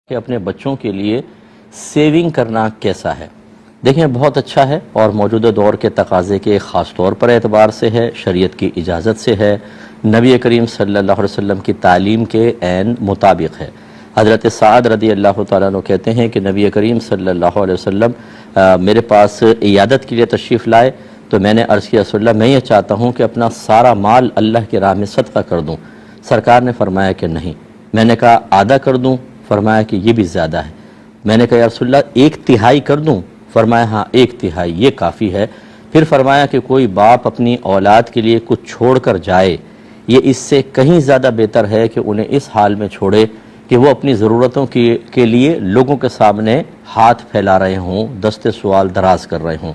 کہ اپنے بچوں کے لیے سیونگ کرنا کیسا ہے۔ دیکھیں بہت اچھا ہے اور موجودہ دور کے تقاضے کے خاص طور پر اعتبار سے ہے، شریعت کی اجازت سے ہے، نبی کریم صلی اللہ علیہ وسلم کی تعلیم کے عین مطابق ہے۔ حضرت سعد رضی اللہ تعالیٰ عنہ کہتے ہیں کہ نبی کریم صلی اللہ علیہ وسلم میرے پاس عیادت کے لیے تشریف لائے تو میں نے عرض کیا رسول اللہ میں یہ چاہتا ہوں کہ اپنا سارا مال اللہ کی راہ میں صدقہ کر دوں۔ سرکار نے فرمایا کہ نہیں۔ میں نے کہا آدھا کر دوں؟ فرمایا کہ یہ بھی زیادہ ہے۔ میں نے کہا یا رسول اللہ 1/3 کر دوں؟ فرمایا ہاں 1/3 یہ کافی ہے۔ پھر فرمایا کہ کوئی باپ اپنی اولاد کے لیے کچھ چھوڑ کر جائے، یہ اس سے کہیں زیادہ بہتر ہے کہ انہیں اس حال میں چھوڑے کہ وہ اپنی ضرورتوں کے لیے لوگوں کے سامنے ہاتھ پھیلا رہے ہوں، دست سوال دراز کر رہے ہوں۔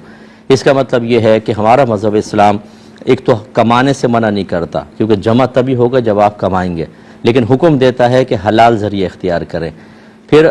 اس کا مطلب یہ ہے کہ ہمارا مذہب اسلام ایک تو کمانے سے منع نہیں کرتا، کیونکہ جمع تبھی ہوگا جب آپ کمائیں گے، لیکن حکم دیتا ہے کہ حلال ذریعہ اختیار کریں۔ پھر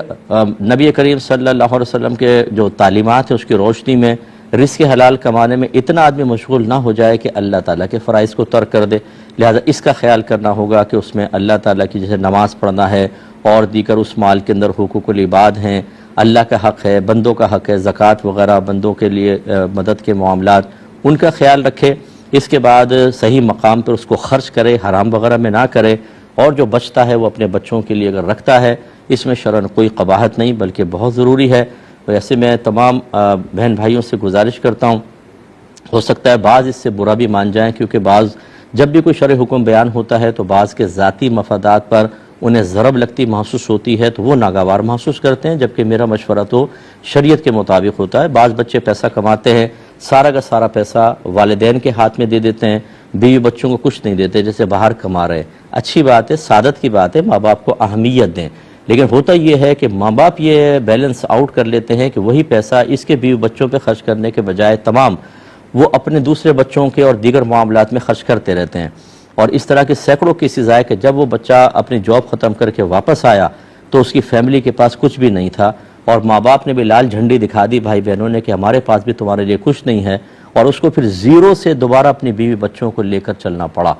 نبی کریم صلی اللہ علیہ وسلم کے جو تعلیمات ہیں اس کی روشنی میں رزق حلال کمانے میں اتنا آدمی مشغول نہ ہو جائے کہ اللہ تعالیٰ کے فرائض کو ترک کر دے، لہذا اس کا خیال کرنا ہوگا کہ اس میں اللہ تعالیٰ کی جیسے نماز پڑھنا ہے اور دیگر اس مال کے اندر حقوق العباد ہیں، اللہ کا حق ہے، بندوں کا حق ہے، زکوٰۃ وغیرہ بندوں کے لیے مدد کے معاملات، ان کا خیال رکھے۔ اس کے بعد صحیح مقام پر اس کو خرچ کرے، حرام وغیرہ میں نہ کرے، اور جو بچتا ہے وہ اپنے بچوں کے لیے اگر رکھتا ہے اس میں شرعاً کوئی قباحت نہیں بلکہ بہت ضروری ہے۔ ویسے میں تمام بہن بھائیوں سے گزارش کرتا ہوں، ہو سکتا ہے بعض اس سے برا بھی مان جائیں، کیونکہ بعض جب بھی کوئی شرعی حکم بیان ہوتا ہے تو بعض کے ذاتی مفادات پر انہیں ضرب لگتی محسوس ہوتی ہے تو وہ ناگوار محسوس کرتے ہیں، جبکہ میرا مشورہ تو شریعت کے مطابق ہوتا ہے۔ بعض بچے پیسہ کماتے ہیں، سارا کا سارا پیسہ والدین کے ہاتھ میں دے دیتے ہیں، بیوی بچوں کو کچھ نہیں دیتے، جیسے باہر کما رہے۔ اچھی بات ہے، سعادت کی بات ہے، ماں باپ کو اہمیت دیں، لیکن ہوتا یہ ہے کہ ماں باپ یہ بیلنس آؤٹ کر لیتے ہیں کہ وہی پیسہ اس کے بیوی بچوں پہ خرچ کرنے کے بجائے تمام وہ اپنے دوسرے بچوں کے اور دیگر معاملات میں خرچ کرتے رہتے ہیں۔ اور اس طرح کے سینکڑوں کیسز آئے کہ جب وہ بچہ اپنی جاب ختم کر کے واپس آیا تو اس کی فیملی کے پاس کچھ بھی نہیں تھا، اور ماں باپ نے بھی لال جھنڈی دکھا دی بھائی بہنوں نے کہ ہمارے پاس بھی تمہارے لیے کچھ نہیں ہے، اور اس کو پھر زیرو سے دوبارہ اپنی بیوی بچوں کو لے کر چلنا پڑا۔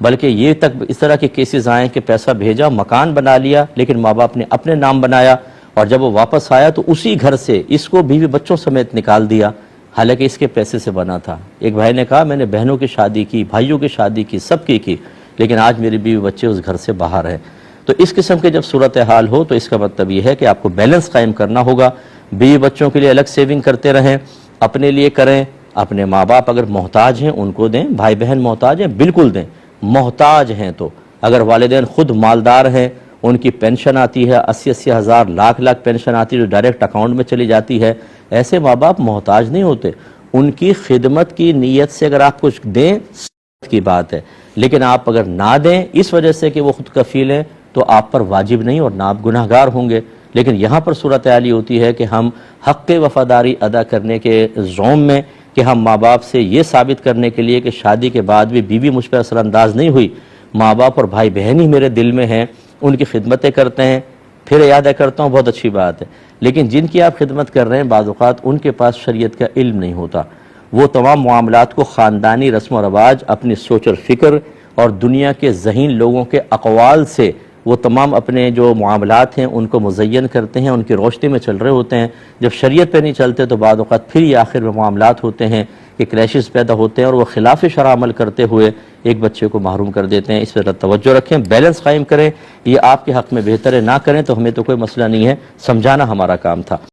بلکہ یہ تک اس طرح کے کیسز آئیں کہ پیسہ بھیجا، مکان بنا لیا، لیکن ماں باپ نے اپنے نام بنایا، اور جب وہ واپس آیا تو اسی گھر سے اس کو بیوی بچوں سمیت نکال دیا، حالانکہ اس کے پیسے سے بنا تھا۔ ایک بھائی نے کہا میں نے بہنوں کی شادی کی، بھائیوں کی شادی کی، سب کی، لیکن آج میری بیوی بچے اس گھر سے باہر ہیں۔ تو اس قسم کے جب صورتحال ہو تو اس کا مطلب یہ ہے کہ آپ کو بیلنس قائم کرنا ہوگا، بیوی بچوں کے لیے الگ سیونگ کرتے رہیں، اپنے لیے کریں، اپنے ماں باپ اگر محتاج ہیں ان کو دیں، بھائی بہن محتاج ہیں بالکل دیں، محتاج ہیں تو اگر والدین خود مالدار ہیں، ان کی پینشن آتی ہے 80 ہزار، لاکھ پینشن آتی ہے جو ڈائریکٹ اکاؤنٹ میں چلی جاتی ہے، ایسے ماں باپ محتاج نہیں ہوتے، ان کی خدمت کی نیت سے اگر آپ کچھ دیں کی بات ہے، لیکن آپ اگر نہ دیں اس وجہ سے کہ وہ خود کفیل ہیں تو آپ پر واجب نہیں اور نہ آپ گناہگار ہوں گے۔ لیکن یہاں پر صورتحال یہ ہوتی ہے کہ ہم حق وفاداری ادا کرنے کے زوم میں کہ ہم ماں باپ سے یہ ثابت کرنے کے لیے کہ شادی کے بعد بھی بیوی مجھ پر اثر انداز نہیں ہوئی، ماں باپ اور بھائی بہن ہی میرے دل میں ہیں، ان کی خدمتیں کرتے ہیں، پھر یاد کرتا ہوں بہت اچھی بات ہے، لیکن جن کی آپ خدمت کر رہے ہیں بعض اوقات ان کے پاس شریعت کا علم نہیں ہوتا، وہ تمام معاملات کو خاندانی رسم و رواج، اپنی سوچ اور فکر اور دنیا کے ذہین لوگوں کے اقوال سے وہ تمام اپنے جو معاملات ہیں ان کو مزین کرتے ہیں، ان کی روشنی میں چل رہے ہوتے ہیں۔ جب شریعت پہ نہیں چلتے تو بعض اوقات پھر یہ آخر میں معاملات ہوتے ہیں کہ کلیشز پیدا ہوتے ہیں اور وہ خلاف شرع عمل کرتے ہوئے ایک بچے کو محروم کر دیتے ہیں۔ اس پر توجہ رکھیں، بیلنس قائم کریں، یہ آپ کے حق میں بہتر ہے، نہ کریں تو ہمیں تو کوئی مسئلہ نہیں ہے، سمجھانا ہمارا کام تھا۔